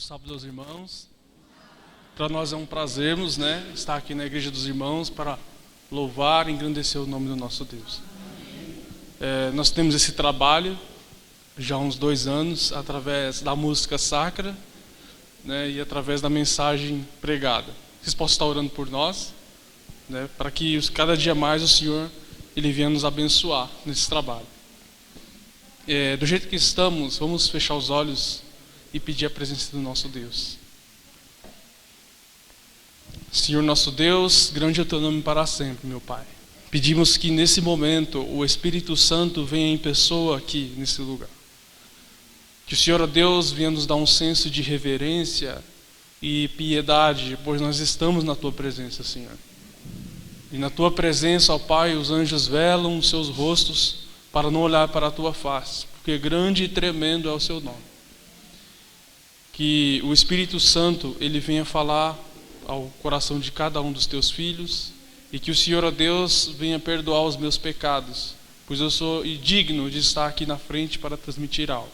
sábado aos irmãos. Para nós é um prazer, estar aqui na Igreja dos Irmãos para louvar e engrandecer o nome do nosso Deus. Nós temos esse trabalho já há uns 2 anos, através da música sacra, e através da mensagem pregada. Vocês possam estar orando por nós, para que cada dia mais o Senhor Ele venha nos abençoar nesse trabalho. Do jeito que estamos, vamos fechar os olhos e pedir a presença do nosso Deus. Senhor nosso Deus, grande é o teu nome para sempre, meu Pai. Pedimos que nesse momento o Espírito Santo venha em pessoa aqui nesse lugar. Que o Senhor, ó Deus, venha nos dar um senso de reverência e piedade, pois nós estamos na tua presença, Senhor. E na tua presença, ó Pai, os anjos velam os seus rostos para não olhar para a tua face, porque grande e tremendo é o seu nome. Que o Espírito Santo, ele venha falar ao coração de cada um dos teus filhos, e que o Senhor, ó Deus, venha perdoar os meus pecados, pois eu sou indigno de estar aqui na frente para transmitir algo.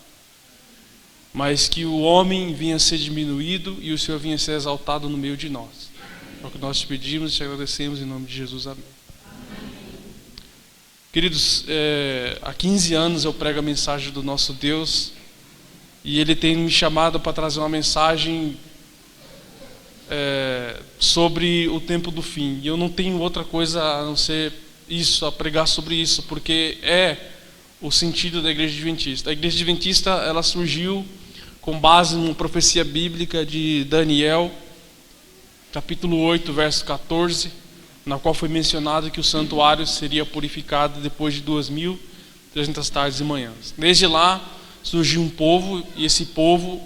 Mas que o homem venha ser diminuído e o Senhor venha ser exaltado no meio de nós. É o que nós te pedimos e te agradecemos em nome de Jesus. Amém. Queridos, há 15 anos eu prego a mensagem do nosso Deus, e Ele tem me chamado para trazer uma mensagem sobre o tempo do fim. E eu não tenho outra coisa a não ser isso, a pregar sobre isso, porque é o sentido da Igreja Adventista. A Igreja Adventista, ela surgiu com base numa profecia bíblica de Daniel, capítulo 8, verso 14, na qual foi mencionado que o santuário seria purificado depois de 2.300 tardes e manhãs. Desde lá surgiu um povo, e esse povo,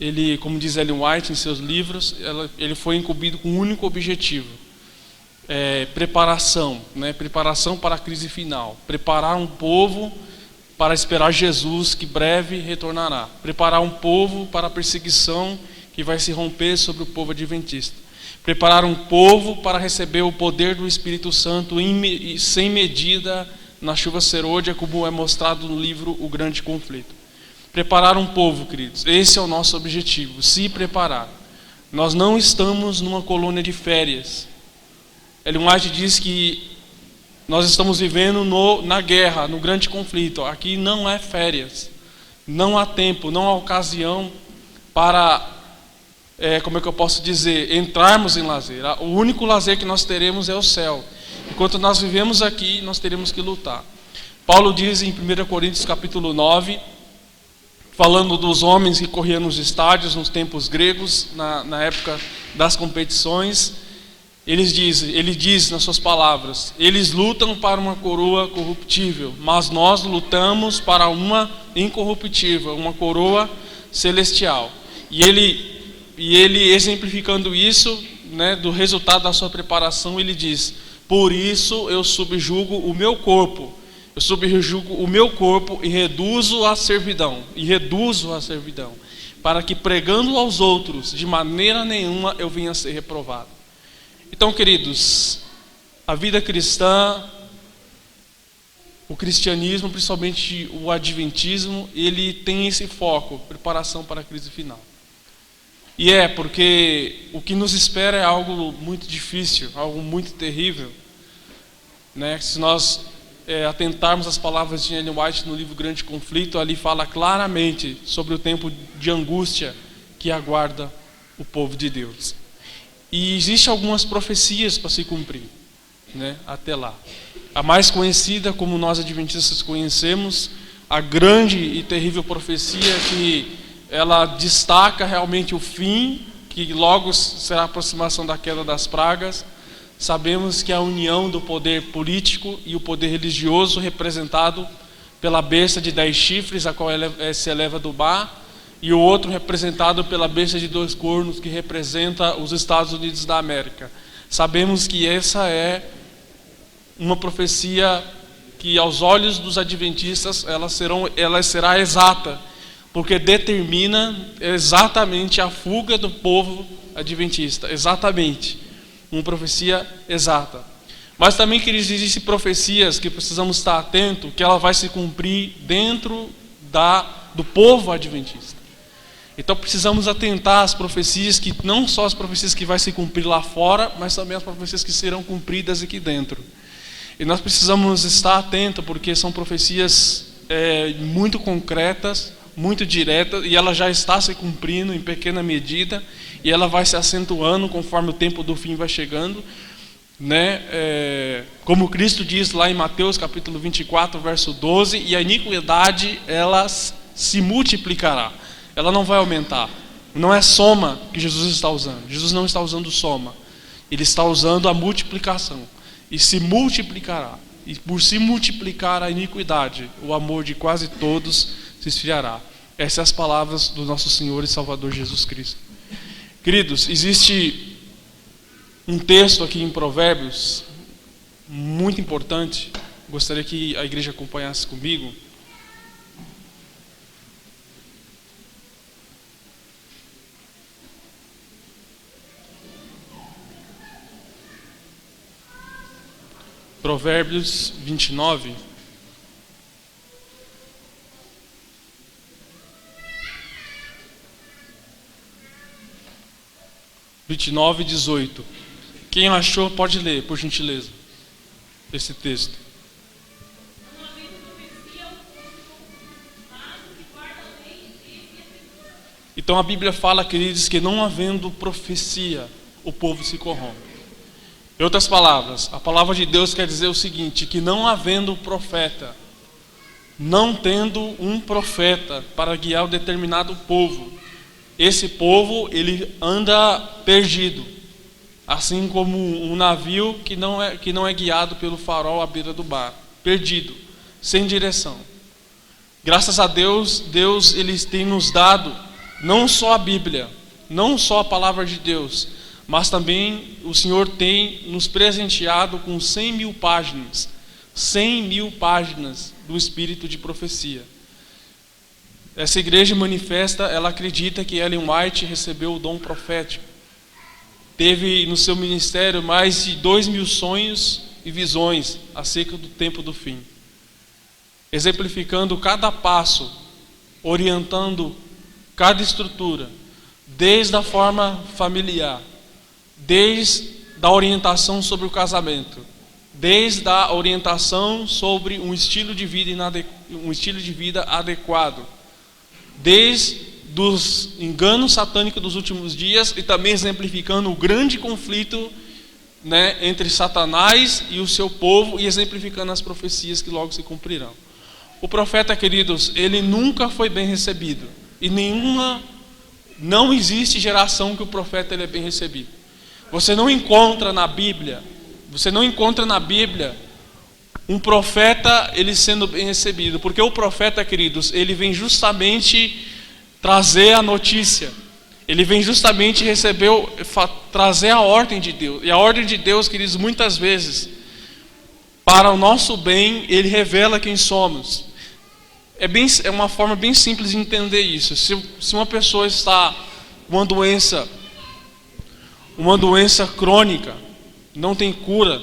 ele, como diz Ellen White em seus livros, ele foi incumbido com um único objetivo: preparação, preparação para a crise final, preparar um povo para esperar Jesus, que breve retornará, preparar um povo para a perseguição que vai se romper sobre o povo adventista, preparar um povo para receber o poder do Espírito Santo sem medida na chuva serôdia, como é mostrado no livro O Grande Conflito. Preparar um povo, queridos, esse é o nosso objetivo, se preparar. Nós não estamos numa colônia de férias. Ellen White diz que nós estamos vivendo na guerra, no grande conflito. Aqui não é férias, não há tempo, não há ocasião para, como é que eu posso dizer, entrarmos em lazer. O único lazer que nós teremos é o céu. Enquanto nós vivemos aqui, nós teremos que lutar. Paulo diz em 1 Coríntios capítulo 9, falando dos homens que corriam nos estádios nos tempos gregos, na época das competições, ele diz nas suas palavras: eles lutam para uma coroa corruptível, mas nós lutamos para uma incorruptível, uma coroa celestial. E ele exemplificando isso, do resultado da sua preparação, ele diz: por isso eu subjugo o meu corpo. Eu subjugo o meu corpo e reduzo a servidão, para que pregando aos outros, de maneira nenhuma eu venha a ser reprovado. Então, queridos, a vida cristã, o cristianismo, principalmente o adventismo, ele tem esse foco, preparação para a crise final. E porque o que nos espera é algo muito difícil, algo muito terrível, Se nós atentarmos às palavras de Ellen White no livro Grande Conflito, ali fala claramente sobre o tempo de angústia que aguarda o povo de Deus. E existem algumas profecias para se cumprir, até lá. A mais conhecida, como nós adventistas conhecemos, a grande e terrível profecia que ela destaca realmente o fim, que logo será a aproximação da queda das pragas. Sabemos que a união do poder político e o poder religioso, representado pela besta de 10 chifres, a qual se eleva do mar, e o outro representado pela besta de 2 cornos, que representa os Estados Unidos da América. Sabemos que essa é uma profecia que, aos olhos dos adventistas, ela será exata, porque determina exatamente a fuga do povo adventista, exatamente. Uma profecia exata. Mas também, queridos, existem profecias que precisamos estar atentos, que ela vai se cumprir dentro do povo adventista. Então precisamos atentar às profecias, que não só as profecias que vai se cumprir lá fora, mas também as profecias que serão cumpridas aqui dentro. E nós precisamos estar atentos, porque são profecias muito concretas, muito diretas, e ela já está se cumprindo em pequena medida, e ela vai se acentuando conforme o tempo do fim vai chegando, né? Como Cristo diz lá em Mateus capítulo 24, verso 12, e a iniquidade ela se multiplicará, ela não vai aumentar. Não é soma que Jesus está usando, Jesus não está usando soma, ele está usando a multiplicação, e se multiplicará, e por se multiplicar a iniquidade, o amor de quase todos se esfriará. Essas são as palavras do nosso Senhor e Salvador Jesus Cristo. Queridos, existe um texto aqui em Provérbios muito importante, gostaria que a igreja acompanhasse comigo. Provérbios 29. (29 e 18). Quem achou pode ler, por gentileza, esse texto. Então a Bíblia fala, queridos, que não havendo profecia, o povo se corrompe. Em outras palavras, a palavra de Deus quer dizer o seguinte, que não havendo profeta, não tendo um profeta para guiar um determinado povo, esse povo ele anda perdido, assim como um navio que não é guiado pelo farol à beira do mar, perdido, sem direção. Graças a Deus, Deus ele tem nos dado não só a Bíblia, não só a palavra de Deus, mas também o Senhor tem nos presenteado com 100.000 páginas, 100.000 páginas do Espírito de profecia. Essa igreja manifesta, ela acredita que Ellen White recebeu o dom profético. Teve no seu ministério mais de 2.000 sonhos e visões acerca do tempo do fim, exemplificando cada passo, orientando cada estrutura, desde a forma familiar, desde a orientação sobre o casamento, desde a orientação sobre um estilo de vida adequado, desde dos enganos satânicos dos últimos dias e também exemplificando o grande conflito, né, entre Satanás e o seu povo e exemplificando as profecias que logo se cumprirão. O profeta, queridos, ele nunca foi bem recebido e não existe geração que o profeta ele é bem recebido. Você não encontra na Bíblia um profeta ele sendo bem recebido, porque o profeta, queridos, ele vem justamente trazer a notícia, ele vem justamente trazer a ordem de Deus, e a ordem de Deus, queridos, muitas vezes, para o nosso bem, ele revela quem somos. É uma forma bem simples de entender isso. Se uma pessoa está com uma doença crônica, não tem cura,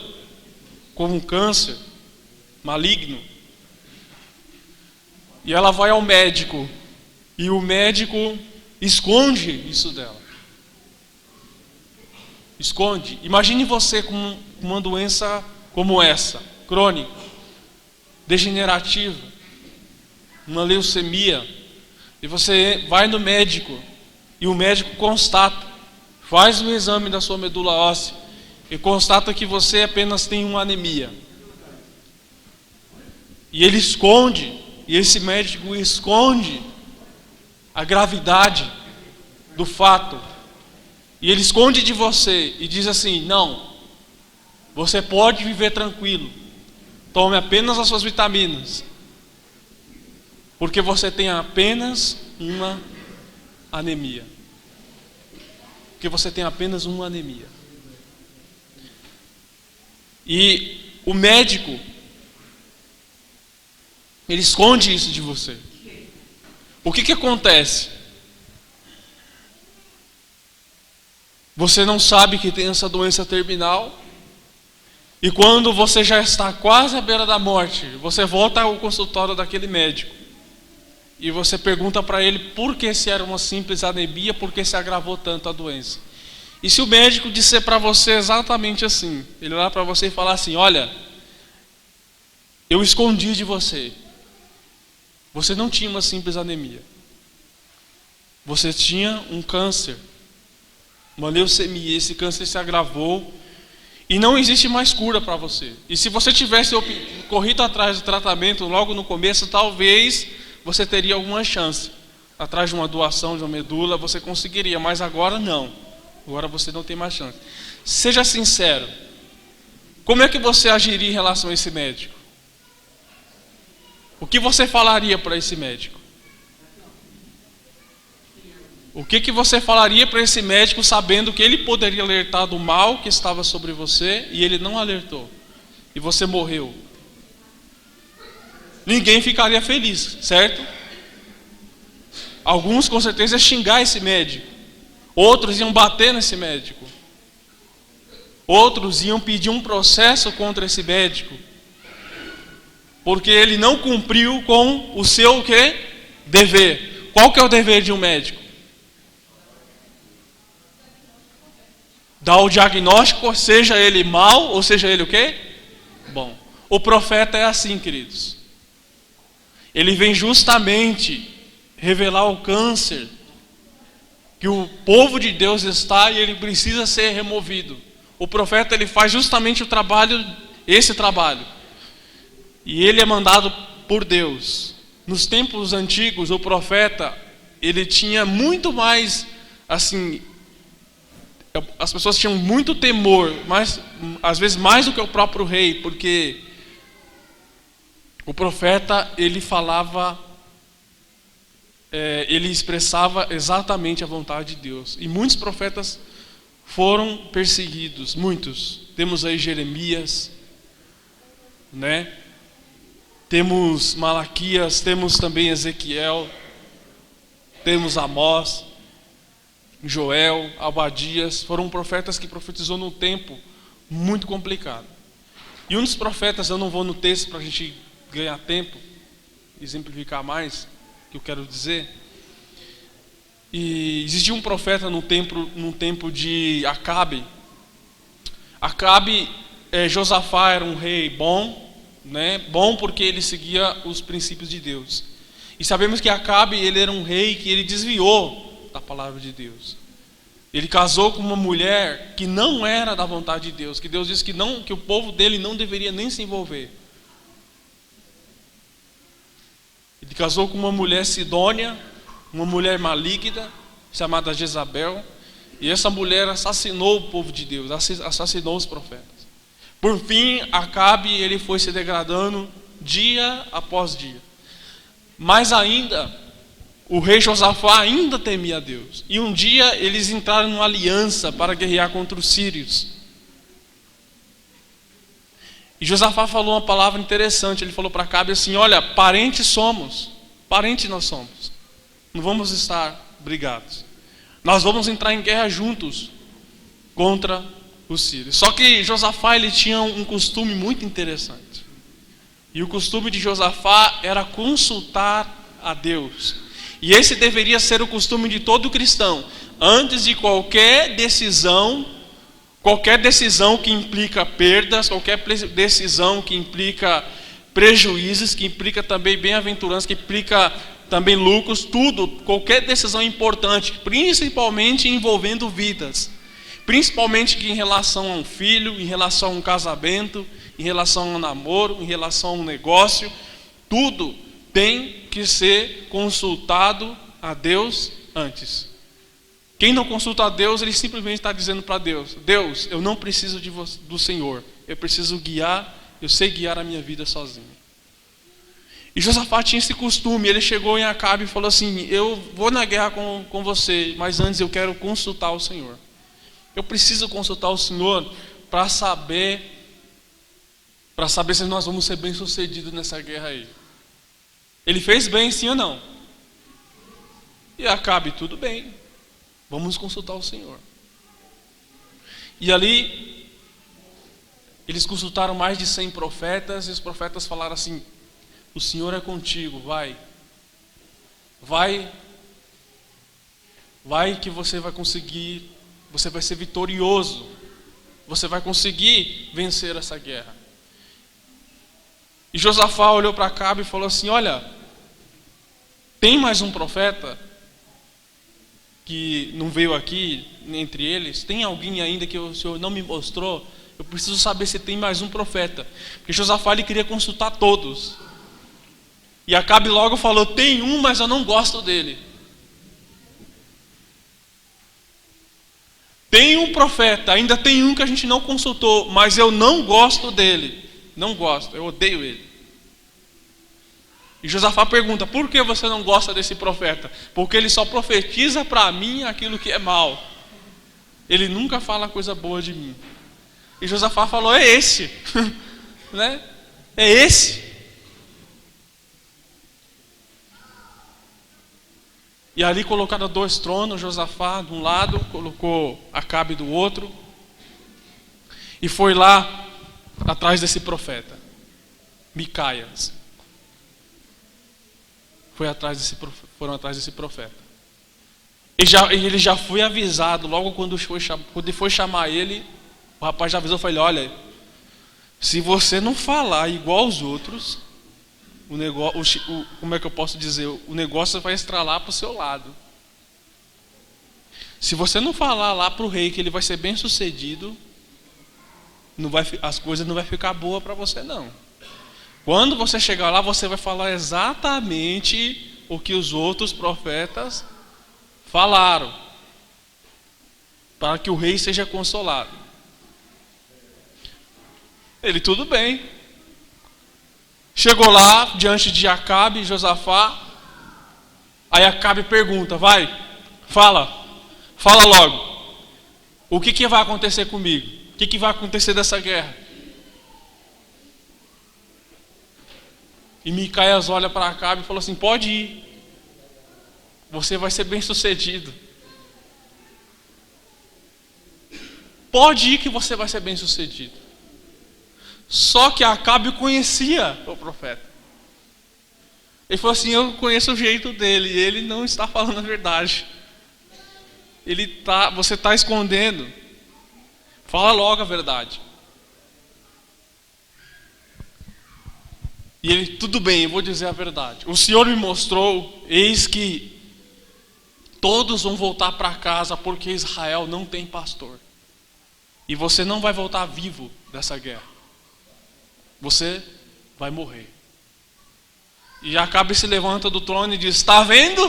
como um câncer maligno, e ela vai ao médico, e o médico esconde isso dela. Esconde. Imagine você com uma doença como essa, crônica, degenerativa, uma leucemia, e você vai no médico, e o médico constata, faz um exame da sua medula óssea, e constata que você apenas tem uma anemia. E ele esconde, e esse médico esconde a gravidade do fato, e ele esconde de você e diz assim: não, você pode viver tranquilo, tome apenas as suas vitaminas, porque você tem apenas uma anemia. Porque você tem apenas uma anemia. E o médico, ele esconde isso de você. O que acontece? Você não sabe que tem essa doença terminal, e quando você já está quase à beira da morte, você volta ao consultório daquele médico, e você pergunta para ele por que se era uma simples anemia, por que se agravou tanto a doença. E se o médico disser para você exatamente assim, ele olhar para você e falar assim: olha, eu escondi de você, você não tinha uma simples anemia, você tinha um câncer, uma leucemia, esse câncer se agravou e não existe mais cura para você. E se você tivesse corrido atrás do tratamento logo no começo, talvez você teria alguma chance. Atrás de uma doação de uma medula você conseguiria, mas agora não. Agora você não tem mais chance. Seja sincero. Como é que você agiria em relação a esse médico? O que você falaria para esse médico? O que você falaria para esse médico sabendo que ele poderia alertar do mal que estava sobre você e ele não alertou? E você morreu? Ninguém ficaria feliz, certo? Alguns com certeza iam xingar esse médico. Outros iam bater nesse médico. Outros iam pedir um processo contra esse médico. Porque ele não cumpriu com o seu o quê? Dever. Qual que é o dever de um médico? Dar o diagnóstico, seja ele mau ou seja ele o quê? Bom. O profeta é assim, queridos. Ele vem justamente revelar o câncer que o povo de Deus está e ele precisa ser removido. O profeta ele faz justamente esse trabalho. E ele é mandado por Deus. Nos tempos antigos, o profeta ele tinha muito mais, assim, as pessoas tinham muito temor, mas às vezes mais do que o próprio rei, porque o profeta ele falava, ele expressava exatamente a vontade de Deus. E muitos profetas foram perseguidos, muitos. Temos aí Jeremias, né? Temos Malaquias, temos também Ezequiel, temos Amós, Joel, Abadias. Foram profetas que profetizou num tempo muito complicado. E um dos profetas, eu não vou no texto para a gente ganhar tempo, exemplificar mais que eu quero dizer. E existia um profeta no tempo de Acabe. Josafá era um rei bom, né? Bom porque ele seguia os princípios de Deus. E sabemos que Acabe ele era um rei que ele desviou da palavra de Deus. Ele casou com uma mulher que não era da vontade de Deus, que Deus disse que o povo dele não deveria nem se envolver. Ele casou com uma mulher sidônia, uma mulher maligna, chamada Jezabel, e essa mulher assassinou o povo de Deus, assassinou os profetas. Por fim, Acabe ele foi se degradando dia após dia. Mas ainda, o rei Josafá ainda temia a Deus. E um dia eles entraram numa aliança para guerrear contra os sírios. E Josafá falou uma palavra interessante. Ele falou para Acabe assim: olha, parentes nós somos. Não vamos estar brigados. Nós vamos entrar em guerra juntos contra os sírios. Só que Josafá ele tinha um costume muito interessante. E o costume de Josafá era consultar a Deus. E esse deveria ser o costume de todo cristão. Antes de qualquer decisão que implica perdas, qualquer decisão que implica prejuízos, que implica também bem-aventurança, que implica também lucros, tudo, qualquer decisão importante, principalmente envolvendo vidas, principalmente em relação a um filho, em relação a um casamento, em relação a um namoro, em relação a um negócio, tudo tem que ser consultado a Deus antes. Quem não consulta a Deus, ele simplesmente está dizendo para Deus: Deus, eu não preciso do Senhor, eu preciso guiar, eu sei guiar a minha vida sozinho. E Josafá tinha esse costume. Ele chegou em Acabe e falou assim: eu vou na guerra com você, mas antes eu quero consultar o Senhor. Eu preciso consultar o Senhor para saber se nós vamos ser bem-sucedidos nessa guerra aí. Ele fez bem, sim ou não? E Acabe, tudo bem, vamos consultar o Senhor. E ali eles consultaram mais de 100 profetas, e os profetas falaram assim: o Senhor é contigo, vai. vai que você vai conseguir, você vai ser vitorioso, você vai conseguir vencer essa guerra. E Josafá olhou para Acabe e falou assim: olha, tem mais um profeta que não veio aqui entre eles? Tem alguém ainda que o Senhor não me mostrou? Eu preciso saber se tem mais um profeta. Porque Josafá ele queria consultar todos. E Acabe logo falou: tem um, mas eu não gosto dele. Tem um profeta, ainda tem um que a gente não consultou, mas eu não gosto dele. Não gosto, eu odeio ele. E Josafá pergunta: por que você não gosta desse profeta? Porque ele só profetiza para mim aquilo que é mal. Ele nunca fala coisa boa de mim. E Josafá falou: é esse. Né? É esse. E ali colocaram 2 tronos, Josafá de um lado, colocou Acabe do outro. E foi lá atrás desse profeta, Micaias. Foram atrás desse profeta. Ele já foi avisado, logo quando foi chamar ele, o rapaz já avisou, falou: olha, se você não falar igual aos outros, como é que eu posso dizer? O negócio vai estralar para o seu lado. Se você não falar lá para o rei que ele vai ser bem sucedido, as coisas não vai ficar boas para você não. Quando você chegar lá, você vai falar exatamente o que os outros profetas falaram, para que o rei seja consolado. Ele: tudo bem. Chegou lá diante de Acabe e Josafá. Aí Acabe pergunta: vai, fala logo. O que vai acontecer comigo? O que vai acontecer dessa guerra? E Micaias olha para Acabe e falou assim: pode ir, você vai ser bem sucedido. Pode ir que você vai ser bem sucedido. Só que Acabe conhecia o profeta. Ele falou assim: eu conheço o jeito dele, e ele não está falando a verdade. Você está escondendo. Fala logo a verdade. E ele: tudo bem, eu vou dizer a verdade. O Senhor me mostrou, eis que todos vão voltar para casa porque Israel não tem pastor. E você não vai voltar vivo dessa guerra. Você vai morrer. E Acabe se levanta do trono e diz: está vendo?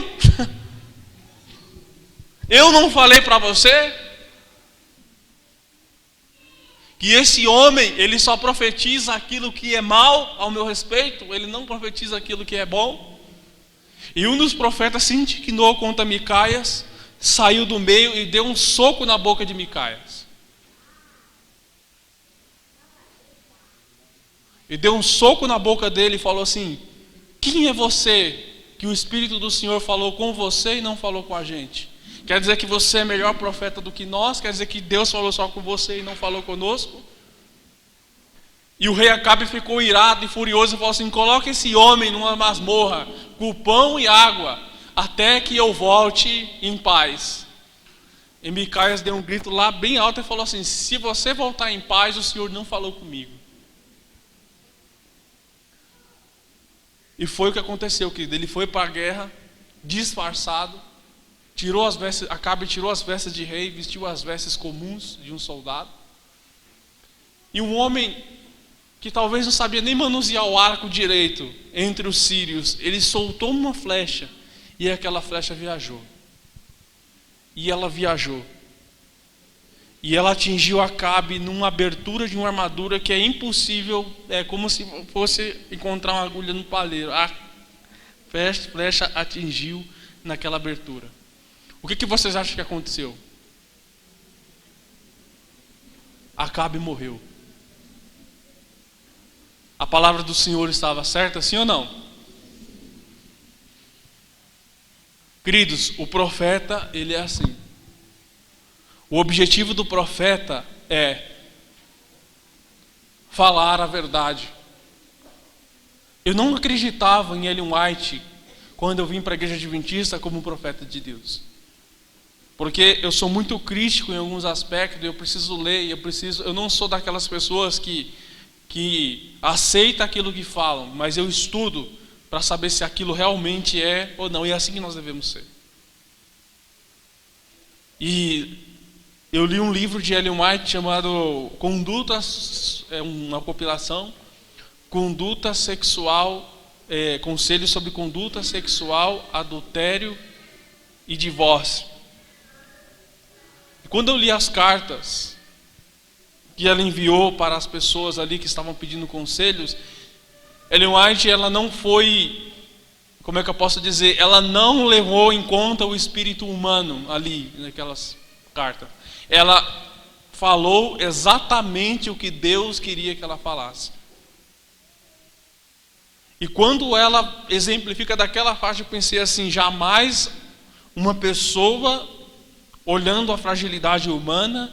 Eu não falei para você que esse homem, ele só profetiza aquilo que é mal ao meu respeito, ele não profetiza aquilo que é bom? E um dos profetas se indignou contra Micaias, saiu do meio e deu um soco na boca de Micaias. E deu um soco na boca dele e falou assim: quem é você que o Espírito do Senhor falou com você e não falou com a gente? Quer dizer que você é melhor profeta do que nós? Quer dizer que Deus falou só com você e não falou conosco? E o rei Acabe ficou irado e furioso e falou assim: coloque esse homem numa masmorra com pão e água, até que eu volte em paz. E Micaias deu um grito lá bem alto e falou assim: se você voltar em paz, o Senhor não falou comigo. E foi o que aconteceu, querido. Ele foi para a guerra disfarçado, Acabe tirou as vestes de rei, vestiu as vestes comuns de um soldado. E um homem que talvez não sabia nem manusear o arco direito entre os sírios, ele soltou uma flecha e aquela flecha viajou. E ela viajou. E ela atingiu Acabe numa abertura de uma armadura que é impossível, é como se fosse encontrar uma agulha no palheiro. A flecha atingiu naquela abertura. O que vocês acham que aconteceu? Acabe morreu. A palavra do Senhor estava certa, sim ou não? Queridos, o profeta, ele é assim. O objetivo do profeta é falar a verdade. Eu não acreditava em Ellen White quando eu vim para a igreja adventista como um profeta de Deus. Porque eu sou muito crítico em alguns aspectos, eu preciso ler, eu não sou daquelas pessoas que aceita aquilo que falam, mas eu estudo para saber se aquilo realmente é ou não, e é assim que nós devemos ser. E eu li um livro de Ellen White chamado Condutas, é uma compilação, Conduta Sexual, Conselhos sobre Conduta Sexual, Adultério e Divórcio. E quando eu li as cartas que ela enviou para as pessoas ali que estavam pedindo conselhos, Ellen White, ela não foi, como é que eu posso dizer, ela não levou em conta o espírito humano ali naquelas cartas. Ela falou exatamente o que Deus queria que ela falasse. E quando ela exemplifica daquela parte, eu pensei assim, jamais uma pessoa, olhando a fragilidade humana,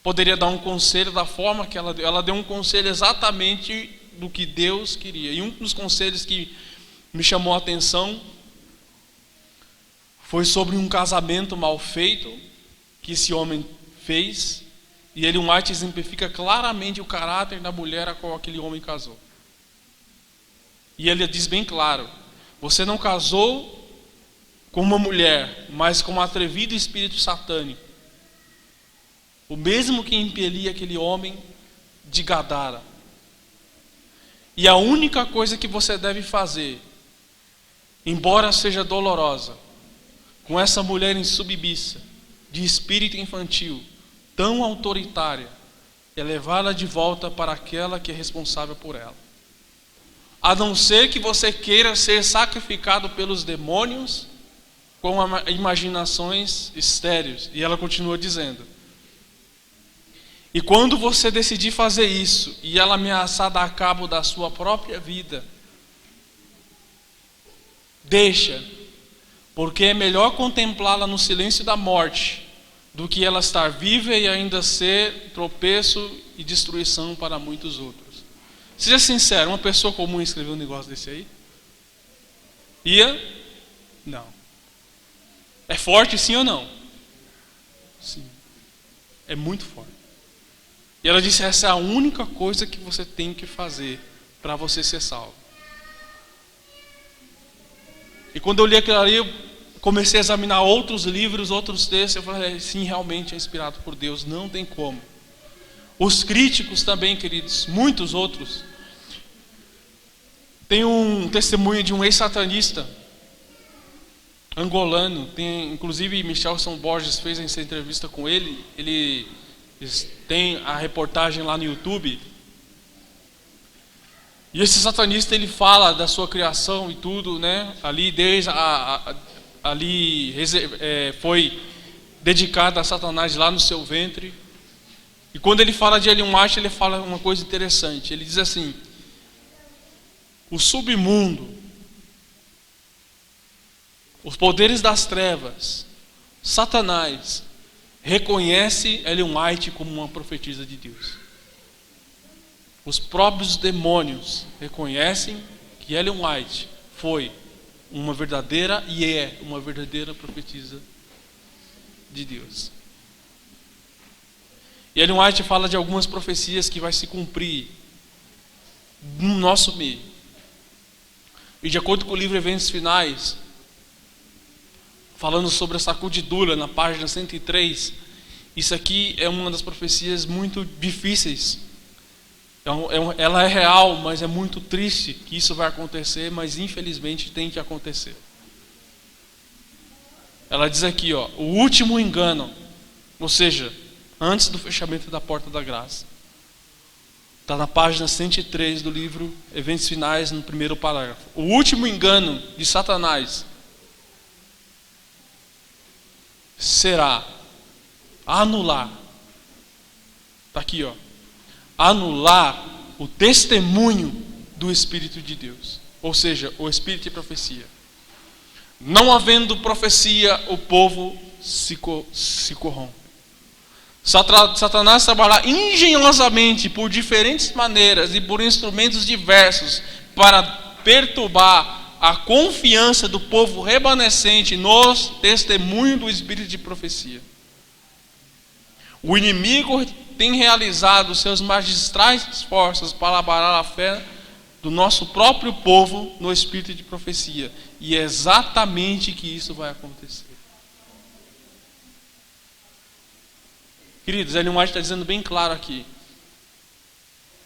poderia dar um conselho da forma que ela deu um conselho exatamente do que Deus queria. E um dos conselhos que me chamou a atenção foi sobre um casamento mal feito que esse homem fez, e Ellen White exemplifica claramente o caráter da mulher a qual aquele homem casou. E ele diz bem claro: você não casou com uma mulher, mas com um atrevido espírito satânico, o mesmo que impelia aquele homem de Gadara. E a única coisa que você deve fazer, embora seja dolorosa, com essa mulher insubmissa, de espírito infantil, tão autoritária, é levá-la de volta para aquela que é responsável por ela. A não ser que você queira ser sacrificado pelos demônios com imaginações estéreis. E ela continua dizendo: e quando você decidir fazer isso e ela ameaçar dar cabo da sua própria vida, deixa, porque é melhor contemplá-la no silêncio da morte do que ela estar viva e ainda ser tropeço e destruição para muitos outros. Seja sincero, uma pessoa comum escrever um negócio desse aí? Ia? Não. É forte sim ou não? Sim. É muito forte. E ela disse: essa é a única coisa que você tem que fazer para você ser salvo. E quando eu li aquilo ali, eu comecei a examinar outros livros, outros textos. Eu falei: sim, realmente é inspirado por Deus, não tem como. Os críticos também, queridos, muitos outros. Tem um testemunho de um ex-satanista angolano, inclusive Michelson Borges fez essa entrevista com ele. Ele tem a reportagem lá no YouTube. E esse satanista, ele fala da sua criação e tudo, né? Ali desde foi dedicada a Satanás lá no seu ventre. E quando ele fala de Ellen White, ele fala uma coisa interessante. Ele diz assim: o submundo, os poderes das trevas, Satanás, reconhece Ellen White como uma profetisa de Deus. Os próprios demônios reconhecem que Ellen White foi uma verdadeira e é uma verdadeira profetisa de Deus. E Ellen White fala de algumas profecias que vai se cumprir no nosso meio. E de acordo com o livro Eventos Finais, falando sobre a sacudidura na página 103, isso aqui é uma das profecias muito difíceis. Ela é real, mas é muito triste que isso vai acontecer, mas infelizmente tem que acontecer. Ela diz aqui, o último engano, ou seja, antes do fechamento da porta da graça. Está na página 103 do livro Eventos Finais, no primeiro parágrafo. O último engano de Satanás será anular. Está aqui, anular o testemunho do Espírito de Deus. Ou seja, o Espírito de profecia. Não havendo profecia, o povo se corrompe. Satanás trabalha engenhosamente por diferentes maneiras e por instrumentos diversos para perturbar a confiança do povo remanescente no testemunho do espírito de profecia. O inimigo tem realizado seus magistrais esforços para abalar a fé do nosso próprio povo no espírito de profecia. E é exatamente que isso vai acontecer. Queridos, Ellen White está dizendo bem claro aqui.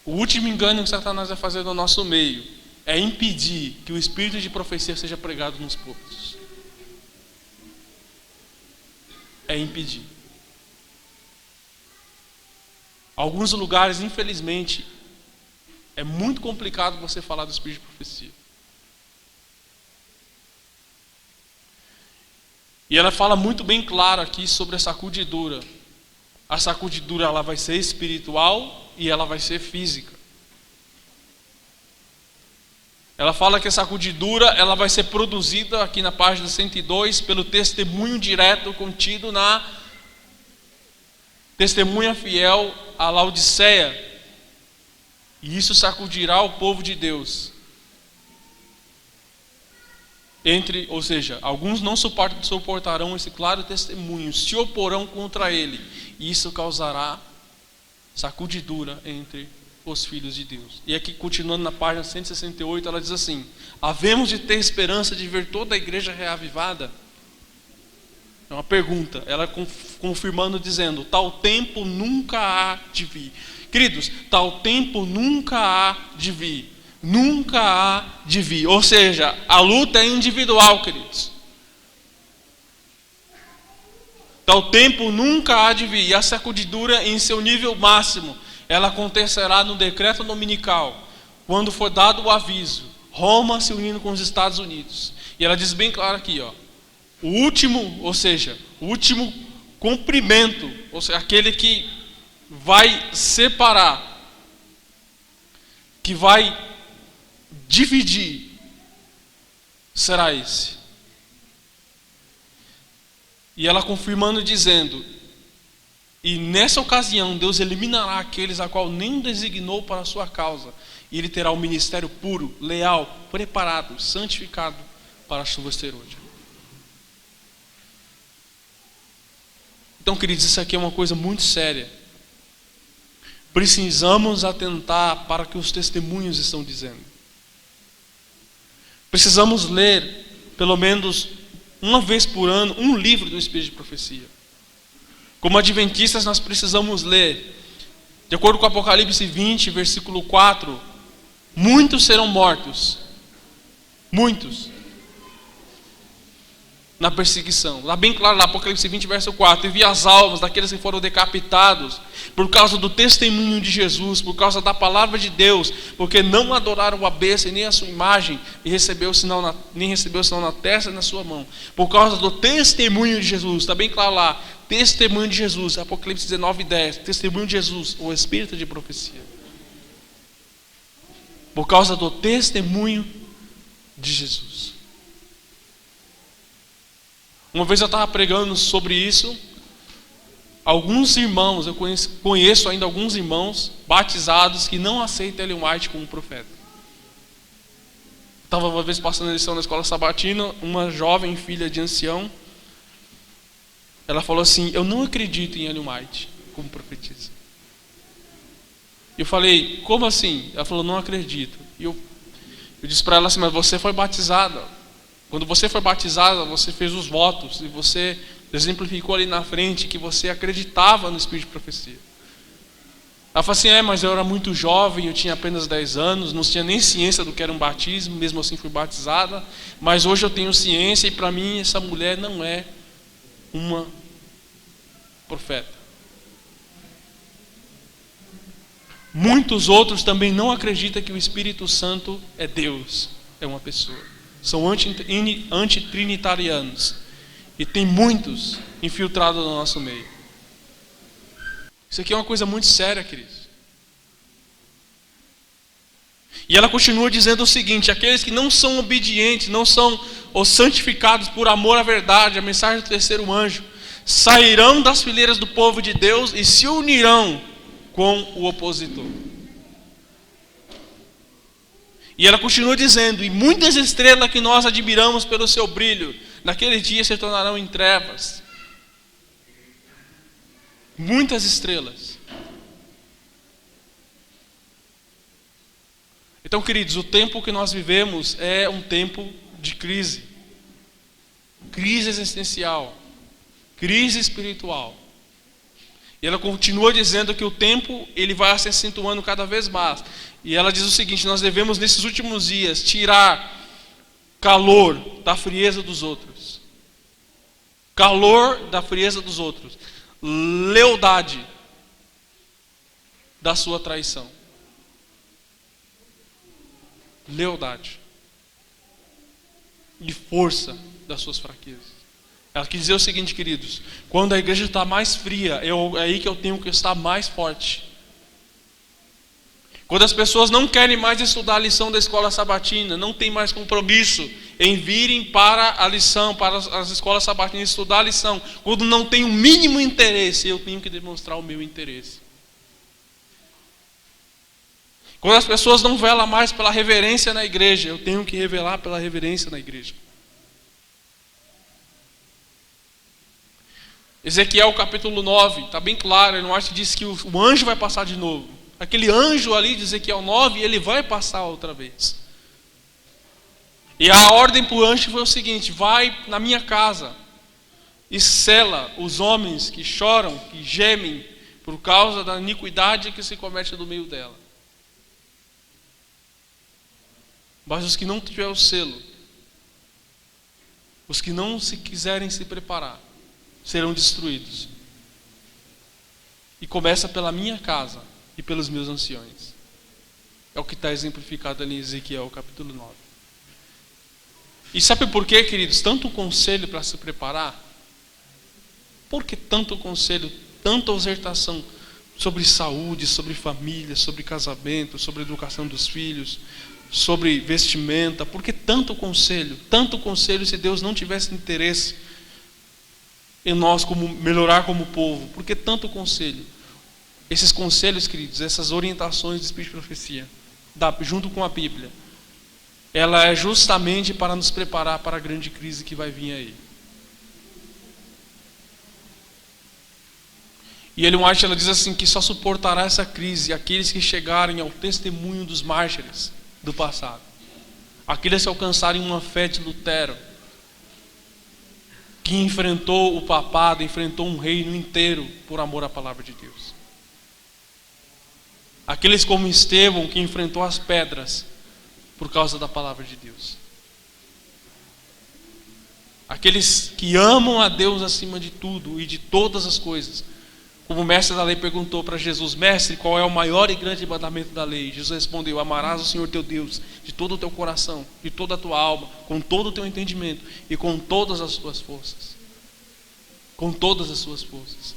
O último engano que Satanás vai fazer no nosso meio é impedir que o espírito de profecia seja pregado nos púlpitos. É impedir. Alguns lugares, infelizmente, é muito complicado você falar do espírito de profecia. E ela fala muito bem claro aqui sobre a sacudidura. A sacudidura ela vai ser espiritual e ela vai ser física. Ela fala que a sacudidura ela vai ser produzida aqui na página 102 pelo testemunho direto contido na testemunha fiel a Laodiceia. E isso sacudirá o povo de Deus. Ou seja, alguns não suportarão esse claro testemunho, se oporão contra ele. E isso causará sacudidura entre os filhos de Deus. E aqui, continuando na página 168, ela diz assim: havemos de ter esperança de ver toda a igreja reavivada? É uma pergunta, ela confirmando, dizendo: tal tempo nunca há de vir. Queridos, tal tempo nunca há de vir. Nunca há de vir. Ou seja, a luta é individual, queridos. Tal tempo nunca há de vir. E a sacudidura em seu nível máximo, ela acontecerá no decreto dominical, quando for dado o aviso, Roma se unindo com os Estados Unidos. E ela diz bem claro aqui, o último cumprimento, ou seja, aquele que vai separar, que vai dividir, será esse. E ela confirmando, dizendo: e nessa ocasião Deus eliminará aqueles a qual nem designou para a sua causa, e ele terá um ministério puro, leal, preparado, santificado para a chuva serôdia. Então, queridos, isso aqui é uma coisa muito séria. Precisamos atentar para o que os testemunhos estão dizendo. Precisamos ler, pelo menos uma vez por ano, um livro do Espírito de Profecia. Como adventistas, nós precisamos ler. De acordo com Apocalipse 20, versículo 4, muitos serão mortos. Muitos. Na perseguição. Lá bem claro, lá, Apocalipse 20, verso 4. E vi as almas daqueles que foram decapitados por causa do testemunho de Jesus, por causa da palavra de Deus, porque não adoraram a besta e nem a sua imagem, e nem recebeu o sinal na testa e na sua mão. Por causa do testemunho de Jesus. Está bem claro lá. Testemunho de Jesus. Apocalipse 19, 10. Testemunho de Jesus, o espírito de profecia. Por causa do testemunho de Jesus. Uma vez eu estava pregando sobre isso. Alguns irmãos, eu conheço ainda alguns irmãos batizados que não aceitam Ellen White como profeta. Estava uma vez passando a lição na escola sabatina, uma jovem filha de ancião, ela falou assim: eu não acredito em Ellen White como profetisa. Eu falei: como assim? Ela falou: não acredito. E eu disse para ela assim: mas você foi batizada. Quando você foi batizada, você fez os votos e você exemplificou ali na frente que você acreditava no espírito de profecia. Ela falou assim: mas eu era muito jovem, eu tinha apenas 10 anos, não tinha nem ciência do que era um batismo, mesmo assim fui batizada, mas hoje eu tenho ciência e para mim essa mulher não é uma profeta. Muitos outros também não acreditam que o Espírito Santo é Deus, é uma pessoa. São antitrinitarianos. E tem muitos infiltrados no nosso meio. Isso aqui é uma coisa muito séria, queridos. E ela continua dizendo o seguinte: aqueles que não são obedientes, não são os santificados por amor à verdade, a mensagem do terceiro anjo, sairão das fileiras do povo de Deus e se unirão com o opositor. E ela continua dizendo: e muitas estrelas que nós admiramos pelo seu brilho, naquele dia se tornarão em trevas. Muitas estrelas. Então, queridos, o tempo que nós vivemos é um tempo de crise. Crise existencial. Crise espiritual. E ela continua dizendo que o tempo ele vai se acentuando cada vez mais. E ela diz o seguinte: nós devemos nesses últimos dias tirar calor da frieza dos outros. Calor da frieza dos outros. Lealdade da sua traição. Lealdade. E força das suas fraquezas. Ela quis dizer o seguinte, queridos: quando a igreja está mais fria, é aí que eu tenho que estar mais forte. Quando as pessoas não querem mais estudar a lição da escola sabatina, não tem mais compromisso em virem para a lição, para as escolas sabatinas estudar a lição, quando não tem o mínimo interesse, eu tenho que demonstrar o meu interesse. Quando as pessoas não velam mais pela reverência na igreja, eu tenho que revelar pela reverência na igreja. Ezequiel capítulo 9, está bem claro, ele não acha que diz que o anjo vai passar de novo. Aquele anjo ali de Ezequiel 9, ele vai passar outra vez. E a ordem para o anjo foi o seguinte: vai na minha casa e sela os homens que choram, que gemem por causa da iniquidade que se comete no meio dela. Mas os que não tiver o selo, os que não se quiserem se preparar, serão destruídos. E começa pela minha casa e pelos meus anciões. É o que está exemplificado ali em Ezequiel capítulo 9. E sabe por quê, queridos? Tanto conselho para se preparar? Por que tanto conselho, tanta exortação sobre saúde, sobre família, sobre casamento, sobre educação dos filhos, sobre vestimenta? Por que tanto conselho? Tanto conselho se Deus não tivesse interesse em nós como melhorar como povo. Por que tanto conselho? Esses conselhos, queridos, essas orientações de Espírito de Profecia, junto com a Bíblia, ela é justamente para nos preparar para a grande crise que vai vir aí. E Ellen White, ela diz assim, que só suportará essa crise aqueles que chegarem ao testemunho dos mártires do passado. Aqueles que alcançarem uma fé de Lutero, que enfrentou o papado, enfrentou um reino inteiro por amor à palavra de Deus. Aqueles como Estevão, que enfrentou as pedras por causa da palavra de Deus. Aqueles que amam a Deus acima de tudo e de todas as coisas. Como o mestre da lei perguntou para Jesus: mestre, qual é o maior e grande mandamento da lei? Jesus respondeu: amarás o Senhor teu Deus de todo o teu coração, de toda a tua alma, com todo o teu entendimento e com todas as tuas forças. Com todas as suas forças.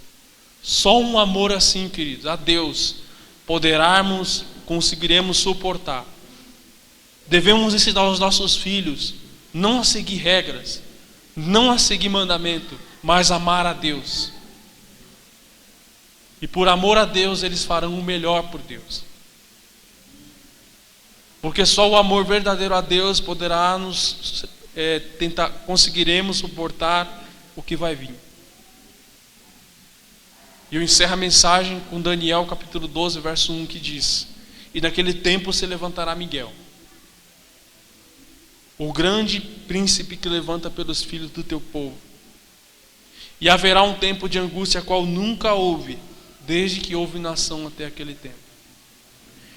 Só um amor assim, queridos, a Deus, conseguiremos suportar. Devemos ensinar aos nossos filhos não a seguir regras, não a seguir mandamento, mas amar a Deus. E por amor a Deus, eles farão o melhor por Deus. Porque só o amor verdadeiro a Deus poderá conseguiremos suportar o que vai vir. E eu encerro a mensagem com Daniel capítulo 12, verso 1, que diz: e naquele tempo se levantará Miguel, o grande príncipe que levanta pelos filhos do teu povo. E haverá um tempo de angústia qual nunca houve, desde que houve nação até aquele tempo.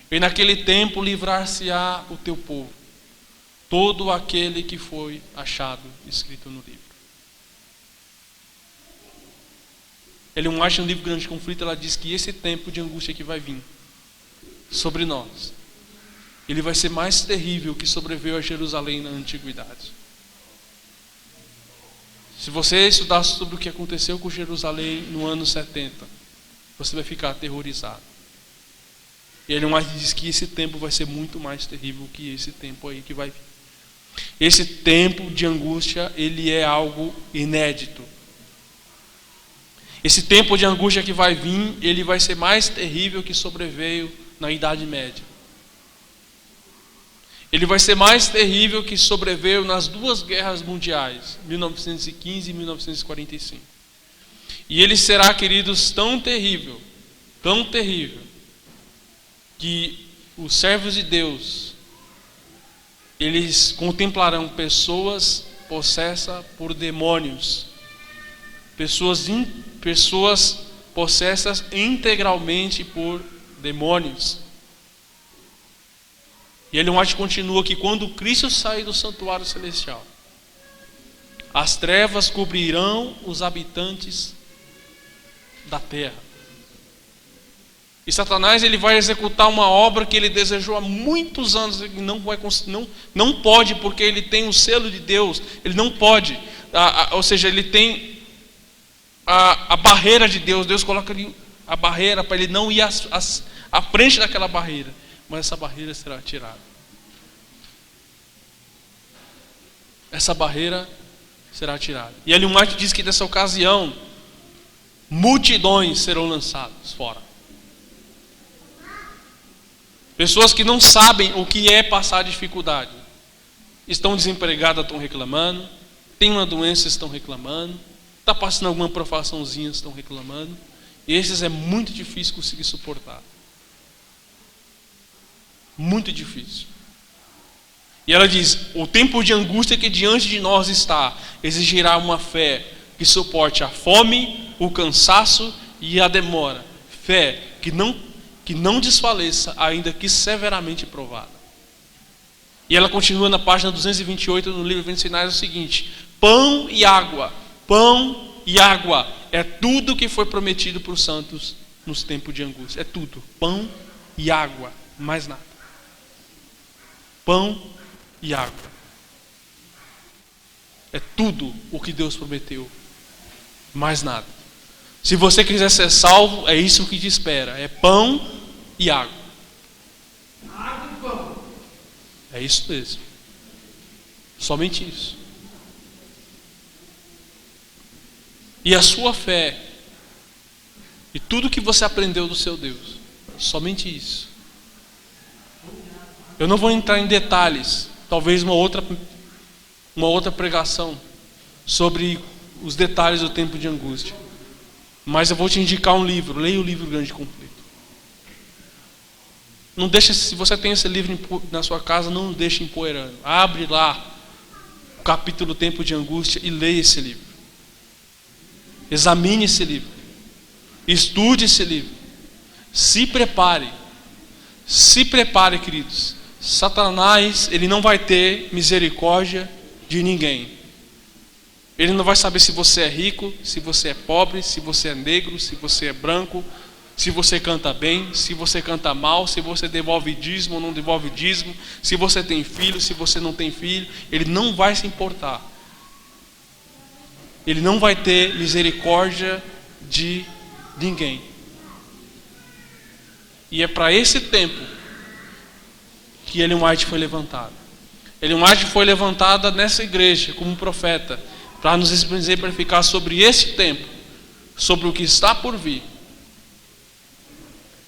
E naquele tempo livrar-se-á o teu povo, todo aquele que foi achado escrito no livro. Ellen White, no livro Grande Conflito, ela diz que esse tempo de angústia que vai vir sobre nós, ele vai ser mais terrível que sobreveio a Jerusalém na antiguidade. Se você estudar sobre o que aconteceu com Jerusalém no ano 70, você vai ficar aterrorizado. E Ellen White diz que esse tempo vai ser muito mais terrível que esse tempo aí que vai vir. Esse tempo de angústia, ele é algo inédito. Esse tempo de angústia que vai vir, ele vai ser mais terrível que sobreveio na Idade Média. Ele vai ser mais terrível que sobreveio nas duas guerras mundiais, 1915 e 1945. E ele será, queridos, tão terrível, que os servos de Deus, eles contemplarão pessoas possessas por demônios, pessoas possessas integralmente por demônios. E Ellen White continua que quando Cristo sair do santuário celestial, as trevas cobrirão os habitantes da terra. E Satanás, ele vai executar uma obra que ele desejou há muitos anos e não pode, porque ele tem o selo de Deus. Ele não pode, ou seja, ele tem a barreira de Deus. Deus coloca ali a barreira para ele não ir à frente daquela barreira. Mas essa barreira será tirada. Essa barreira será tirada. E Ellen White diz que nessa ocasião multidões serão lançadas fora. Pessoas que não sabem o que é passar dificuldade. Estão desempregadas, estão reclamando. Tem uma doença, estão reclamando. Está passando alguma provaçãozinha, estão reclamando. E esses é muito difícil conseguir suportar. Muito difícil. E ela diz: o tempo de angústia que diante de nós está exigirá uma fé que suporte a fome, o cansaço e a demora. Fé que não desfaleça, ainda que severamente provada. E ela continua na página 228 no livro Ventos Finais o seguinte: pão e água é tudo que foi prometido para os santos nos tempos de angústia. É tudo, pão e água, mais nada. Pão e água. É tudo o que Deus prometeu, mais nada. Se você quiser ser salvo, é isso que te espera. É pão e água. Água e pão. É isso mesmo. Somente isso. E a sua fé e tudo que você aprendeu do seu Deus, somente isso. Eu não vou entrar em detalhes, talvez uma outra pregação sobre os detalhes do tempo de angústia. Mas eu vou te indicar um livro. Leia o livro Grande Conflito. Não deixa, se você tem esse livro na sua casa, não deixe empoeirando. Abre lá o capítulo Tempo de Angústia e leia esse livro. Examine esse livro. Estude esse livro. Se prepare. Se prepare, queridos. Satanás, ele não vai ter misericórdia de ninguém. Ele não vai saber se você é rico, se você é pobre, se você é negro, se você é branco, se você canta bem, se você canta mal, se você devolve dízimo ou não devolve dízimo, se você tem filho, se você não tem filho. Ele não vai se importar. Ele não vai ter misericórdia de ninguém. E é para esse tempo que Ellen White foi levantada. Ellen White foi levantada nessa igreja como profeta, para nos exemplificar sobre esse tempo, sobre o que está por vir.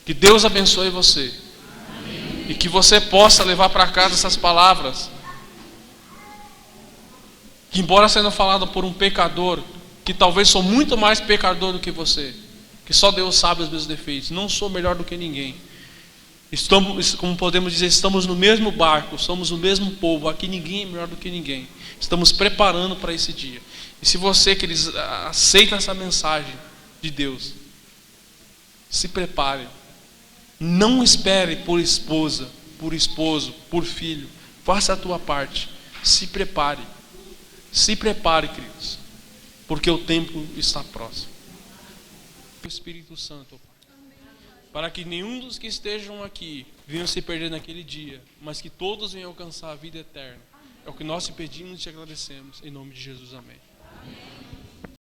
Que Deus abençoe você. Amém. E que você possa levar para casa essas palavras, que embora sendo falada por um pecador, que talvez sou muito mais pecador do que você, que só Deus sabe os meus defeitos, não sou melhor do que ninguém. Estamos, como podemos dizer, estamos no mesmo barco, somos o mesmo povo, aqui ninguém é melhor do que ninguém. Estamos preparando para esse dia. E se você, queridos, aceita essa mensagem de Deus, se prepare. Não espere por esposa, por esposo, por filho. Faça a tua parte. Se prepare. Se prepare, queridos, porque o tempo está próximo. O Espírito Santo, para que nenhum dos que estejam aqui venham se perder naquele dia, mas que todos venham alcançar a vida eterna. É o que nós te pedimos e te agradecemos. Em nome de Jesus, amém.